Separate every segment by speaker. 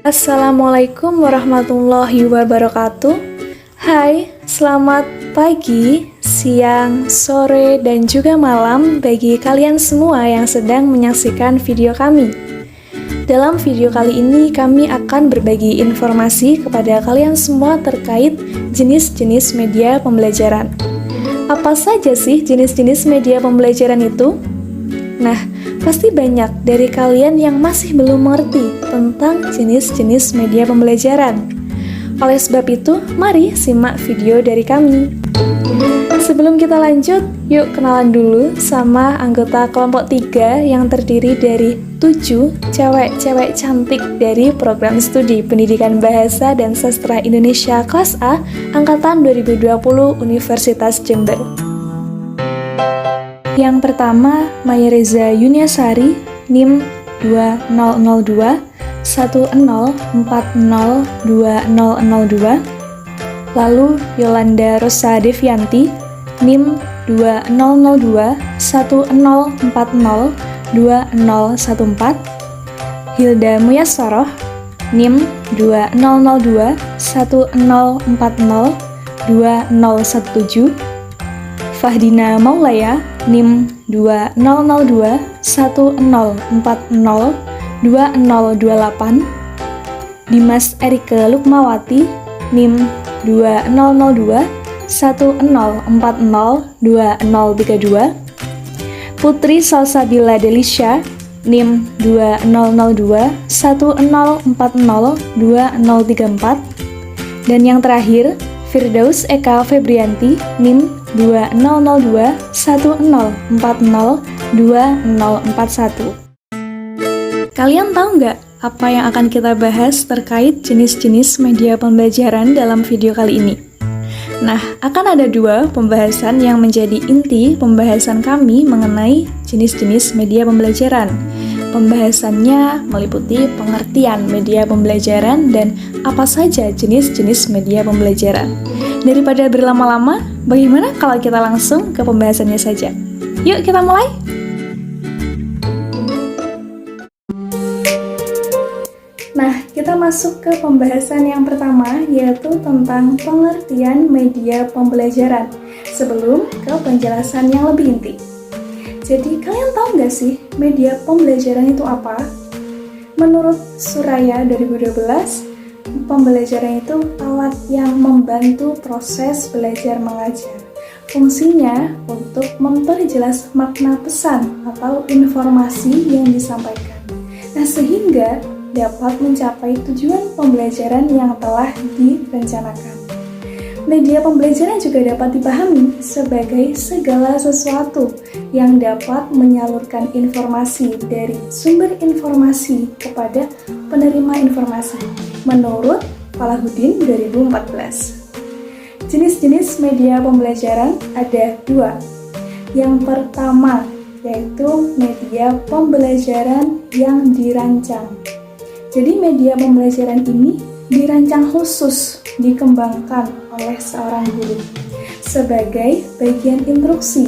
Speaker 1: Assalamualaikum warahmatullahi wabarakatuh. Hai, selamat pagi, siang, sore, dan juga malam bagi kalian semua yang sedang menyaksikan video kami. Dalam video kali ini kami akan berbagi informasi kepada kalian semua terkait jenis-jenis media pembelajaran. Apa saja sih jenis-jenis media pembelajaran itu? Nah, pasti banyak dari kalian yang masih belum mengerti tentang jenis-jenis media pembelajaran. Oleh sebab itu, mari simak video dari kami. Sebelum kita lanjut, yuk kenalan dulu sama anggota kelompok 3 yang terdiri dari 7 cewek-cewek cantik dari program studi Pendidikan Bahasa dan Sastra Indonesia kelas A Angkatan 2020 Universitas Jember. Yang pertama, Maya Reza Yuniasari, NIM 2002 10402002. Lalu Yolanda Rosa Devianti, NIM 2002 10402014. Hilda Muyasaroh, NIM 2002 10402017. Fahdina Maulaya, NIM 2002 10402028. Dimas Erike Lukmawati, NIM 2002 10402032. Putri Salsabila Delisha, NIM 2002 10402034. Dan yang terakhir, Firdaus Eka Febrianti, NIM 2002 10402041. Kalian tahu nggak apa yang akan kita bahas terkait jenis-jenis media pembelajaran dalam video kali ini? Nah, akan ada 2 pembahasan yang menjadi inti pembahasan kami mengenai jenis-jenis media pembelajaran. Pembahasannya meliputi pengertian media pembelajaran dan apa saja jenis-jenis media pembelajaran. Daripada berlama-lama, bagaimana kalau kita langsung ke pembahasannya saja? Yuk kita mulai! Nah, kita masuk ke pembahasan yang pertama, yaitu tentang pengertian media pembelajaran, sebelum ke penjelasan yang lebih inti. Jadi, kalian tahu nggak sih media pembelajaran itu apa? Menurut Suraya 2012, pembelajaran itu alat yang membantu proses belajar mengajar. Fungsinya untuk memperjelas makna pesan atau informasi yang disampaikan. Nah, sehingga dapat mencapai tujuan pembelajaran yang telah direncanakan. Media pembelajaran juga dapat dipahami sebagai segala sesuatu yang dapat menyalurkan informasi dari sumber informasi kepada penerima informasi, menurut Falahuddin 2014. Jenis-jenis media pembelajaran ada 2. Yang pertama, yaitu media pembelajaran yang dirancang. Jadi media pembelajaran ini dirancang khusus, dikembangkan oleh seorang guru sebagai bagian instruksi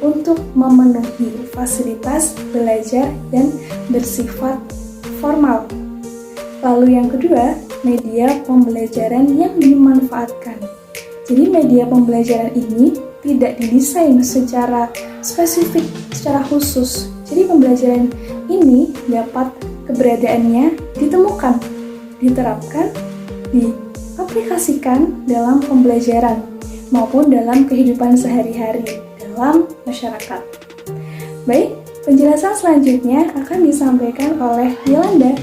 Speaker 1: untuk memenuhi fasilitas belajar dan bersifat formal. Lalu yang kedua, media pembelajaran yang dimanfaatkan. Jadi media pembelajaran ini tidak didesain secara spesifik, secara khusus. Jadi pembelajaran ini dapat keberadaannya ditemukan, diterapkan, diaplikasikan dalam pembelajaran maupun dalam kehidupan sehari-hari dalam masyarakat. Baik, penjelasan selanjutnya akan disampaikan oleh Yolanda.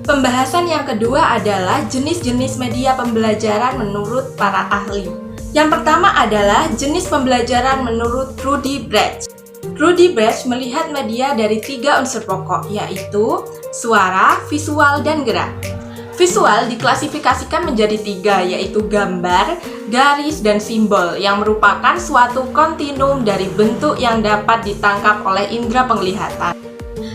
Speaker 2: Pembahasan yang kedua adalah jenis-jenis media pembelajaran menurut para ahli. Yang pertama adalah jenis pembelajaran menurut Rudy Brecht. Rudy Brecht melihat media dari 3 unsur pokok, yaitu suara, visual, dan gerak. Visual diklasifikasikan menjadi 3, yaitu gambar, garis, dan simbol yang merupakan suatu kontinum dari bentuk yang dapat ditangkap oleh indera penglihatan.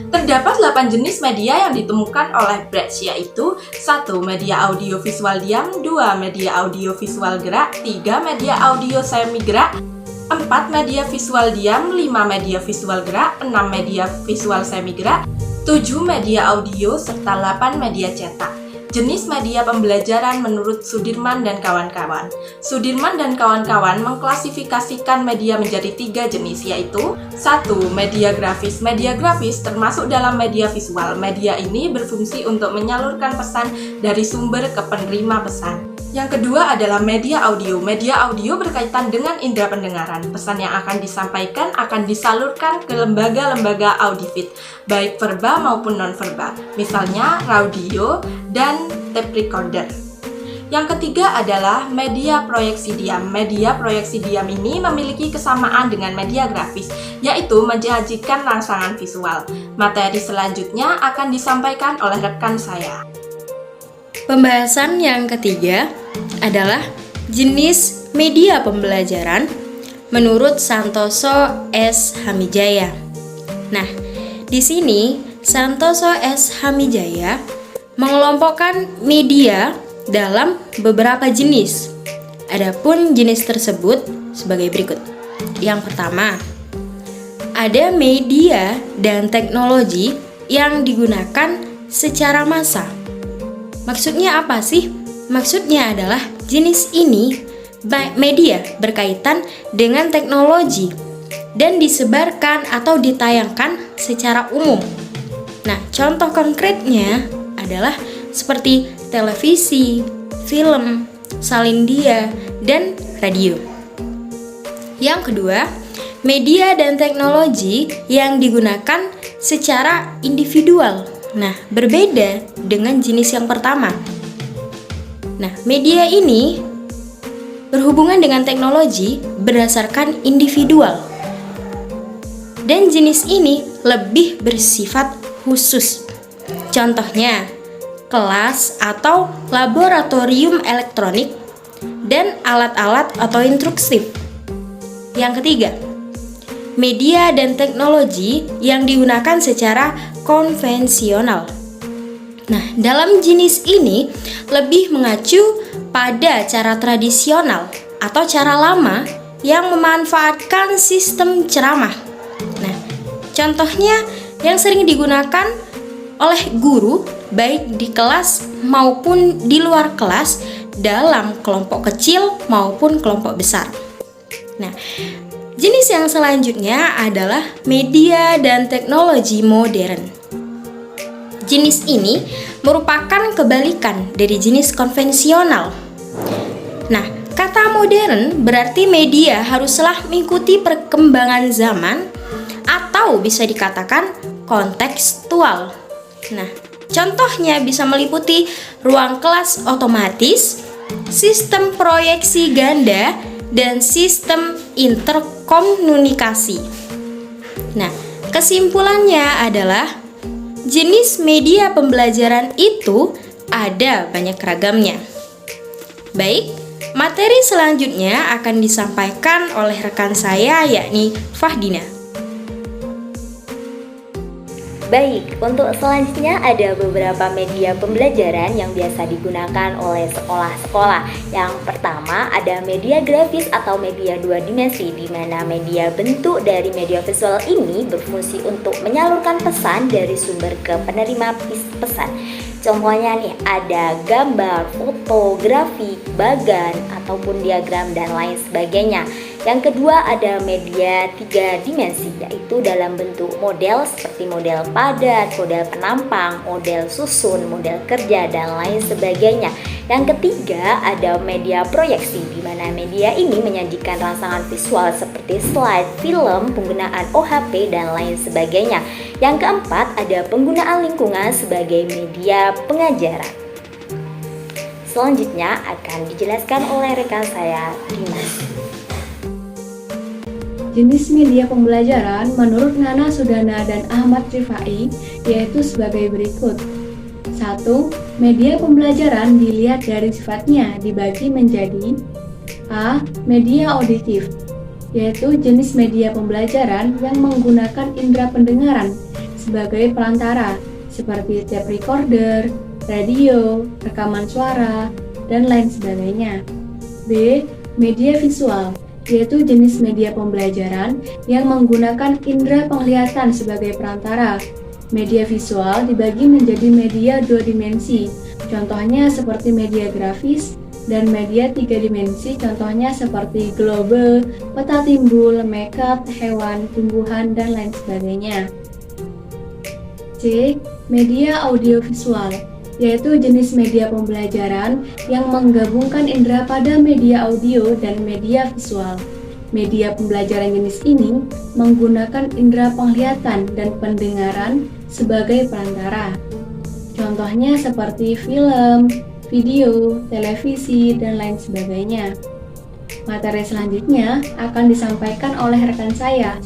Speaker 2: Terdapat 8 jenis media yang ditemukan oleh Brace, yaitu 1. Media audio visual diam, 2. Media audio visual gerak, 3. Media audio semi gerak, 4. Media visual diam, 5. Media visual gerak, 6. Media visual semi gerak, 7. Media audio, serta 8. Media cetak. Jenis media pembelajaran menurut Sudirman dan kawan-kawan. Sudirman dan kawan-kawan mengklasifikasikan media menjadi 3 jenis, yaitu 1. Media grafis. Media grafis termasuk dalam media visual. Media ini berfungsi untuk menyalurkan pesan dari sumber ke penerima pesan. Yang kedua adalah media audio. Media audio berkaitan dengan indera pendengaran. Pesan yang akan disampaikan akan disalurkan ke lembaga-lembaga audifit, baik verba maupun non-verba, misalnya radio dan tape recorder. Yang ketiga adalah media proyeksi diam. Media proyeksi diam ini memiliki kesamaan dengan media grafis, yaitu menyajikan rangsangan visual. Materi selanjutnya akan disampaikan oleh rekan saya.
Speaker 3: Pembahasan yang ketiga adalah jenis media pembelajaran menurut Santoso S. Hamijaya. Nah, di sini Santoso S. Hamijaya mengelompokkan media dalam beberapa jenis. Adapun jenis tersebut sebagai berikut. Yang pertama, ada media dan teknologi yang digunakan secara massal. Maksudnya apa sih? Maksudnya adalah jenis ini media berkaitan dengan teknologi dan disebarkan atau ditayangkan secara umum. Nah, contoh konkretnya adalah seperti televisi, film, salindia, dan radio. Yang kedua, media dan teknologi yang digunakan secara individual. Nah, berbeda dengan jenis yang pertama. Nah, media ini berhubungan dengan teknologi berdasarkan individual. Dan jenis ini lebih bersifat khusus. Contohnya, kelas atau laboratorium elektronik dan alat-alat atau instruksif. Yang ketiga, media dan teknologi yang digunakan secara konvensional. Nah, dalam jenis ini lebih mengacu pada cara tradisional atau cara lama yang memanfaatkan sistem ceramah. Nah, contohnya yang sering digunakan oleh guru baik di kelas maupun di luar kelas dalam kelompok kecil maupun kelompok besar. Nah, jenis yang selanjutnya adalah media dan teknologi modern. Jenis ini merupakan kebalikan dari jenis konvensional. Nah, kata modern berarti media haruslah mengikuti perkembangan zaman atau bisa dikatakan kontekstual. Nah, contohnya bisa meliputi ruang kelas otomatis, sistem proyeksi ganda, dan sistem interkomunikasi. Nah, kesimpulannya adalah jenis media pembelajaran itu ada banyak ragamnya. Baik, materi selanjutnya akan disampaikan oleh rekan saya yakni Fahdina.
Speaker 4: Baik, untuk selanjutnya ada beberapa media pembelajaran yang biasa digunakan oleh sekolah-sekolah. Yang pertama ada media grafis atau media 2 dimensi, di mana media bentuk dari media visual ini berfungsi untuk menyalurkan pesan dari sumber ke penerima pesan. Contohnya nih ada gambar, foto, grafik, bagan, ataupun diagram dan lain sebagainya. Yang kedua ada media 3 dimensi, yaitu dalam bentuk model seperti model padat, model penampang, model susun, model kerja, dan lain sebagainya. Yang ketiga ada media proyeksi, di mana media ini menyajikan rangsangan visual seperti slide, film, penggunaan OHP, dan lain sebagainya. Yang keempat ada penggunaan lingkungan sebagai media pengajaran. Selanjutnya akan dijelaskan oleh rekan saya, Dimas.
Speaker 5: Jenis media pembelajaran menurut Nana Sudana dan Ahmad Rifai yaitu sebagai berikut. 1. Media pembelajaran dilihat dari sifatnya dibagi menjadi A. Media auditif, yaitu jenis media pembelajaran yang menggunakan indera pendengaran sebagai perantara seperti tape recorder, radio, rekaman suara, dan lain sebagainya. B. Media visual, yaitu jenis media pembelajaran yang menggunakan indera penglihatan sebagai perantara. Media visual dibagi menjadi media 2 dimensi, contohnya seperti media grafis, dan media 3 dimensi, contohnya seperti globe, peta timbul, makeup, hewan, tumbuhan, dan lain sebagainya. C. Media audiovisual, yaitu jenis media pembelajaran yang menggabungkan indera pada media audio dan media visual. Media pembelajaran jenis ini menggunakan indera penglihatan dan pendengaran sebagai perantara. Contohnya seperti film, video, televisi, dan lain sebagainya. Materi selanjutnya akan disampaikan oleh rekan saya.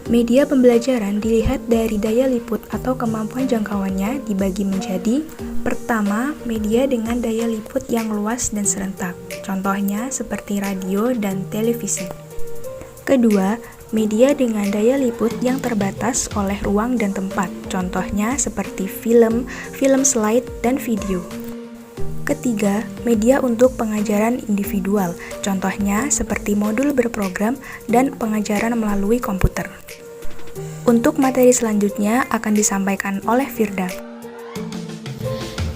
Speaker 6: Media pembelajaran dilihat dari daya liput atau kemampuan jangkauannya dibagi menjadi: pertama, media dengan daya liput yang luas dan serentak, contohnya seperti radio dan televisi. Kedua, media dengan daya liput yang terbatas oleh ruang dan tempat, contohnya seperti film, film slide, dan video. Ketiga, media untuk pengajaran individual, contohnya seperti modul berprogram dan pengajaran melalui komputer. Untuk materi selanjutnya akan disampaikan oleh Firda.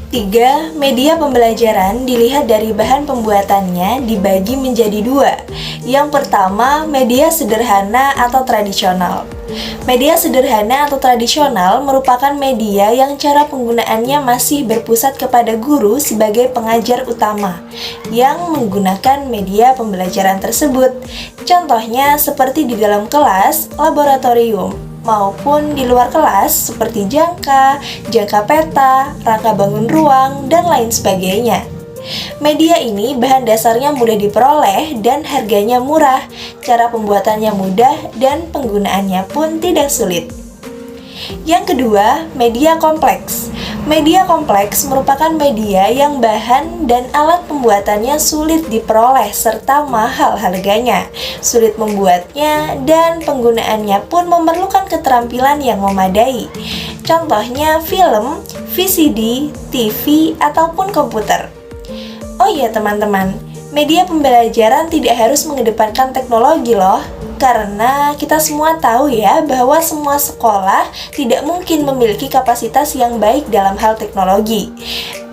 Speaker 2: 3. Media pembelajaran dilihat dari bahan pembuatannya dibagi menjadi 2. Yang pertama, media sederhana atau tradisional. Media sederhana atau tradisional merupakan media yang cara penggunaannya masih berpusat kepada guru sebagai pengajar utama yang menggunakan media pembelajaran tersebut. Contohnya seperti di dalam kelas, laboratorium, maupun di luar kelas seperti jangka peta, rangka bangun ruang, dan lain sebagainya. Media ini bahan dasarnya mudah diperoleh dan harganya murah, cara pembuatannya mudah dan penggunaannya pun tidak sulit. Yang kedua, media kompleks. Media kompleks merupakan media yang bahan dan alat pembuatannya sulit diperoleh serta mahal harganya, sulit membuatnya, dan penggunaannya pun memerlukan keterampilan yang memadai. Contohnya film, VCD, TV, ataupun komputer. Oh iya teman-teman, media pembelajaran tidak harus mengedepankan teknologi loh. Karena kita semua tahu ya bahwa semua sekolah tidak mungkin memiliki kapasitas yang baik dalam hal teknologi.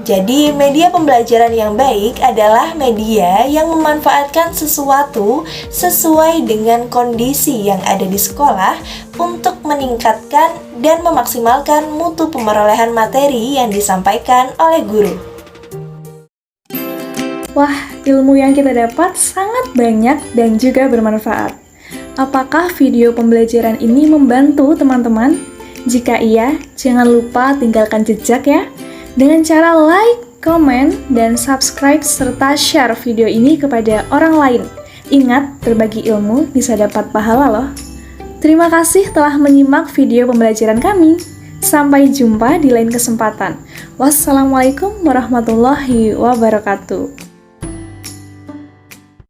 Speaker 2: Jadi media pembelajaran yang baik adalah media yang memanfaatkan sesuatu sesuai dengan kondisi yang ada di sekolah untuk meningkatkan dan memaksimalkan mutu pemerolehan materi yang disampaikan oleh guru.
Speaker 1: Wah, ilmu yang kita dapat sangat banyak dan juga bermanfaat. Apakah video pembelajaran ini membantu teman-teman? Jika iya, jangan lupa tinggalkan jejak ya, dengan cara like, komen, dan subscribe serta share video ini kepada orang lain. Ingat, berbagi ilmu bisa dapat pahala loh. Terima kasih telah menyimak video pembelajaran kami. Sampai jumpa di lain kesempatan. Wassalamualaikum warahmatullahi wabarakatuh.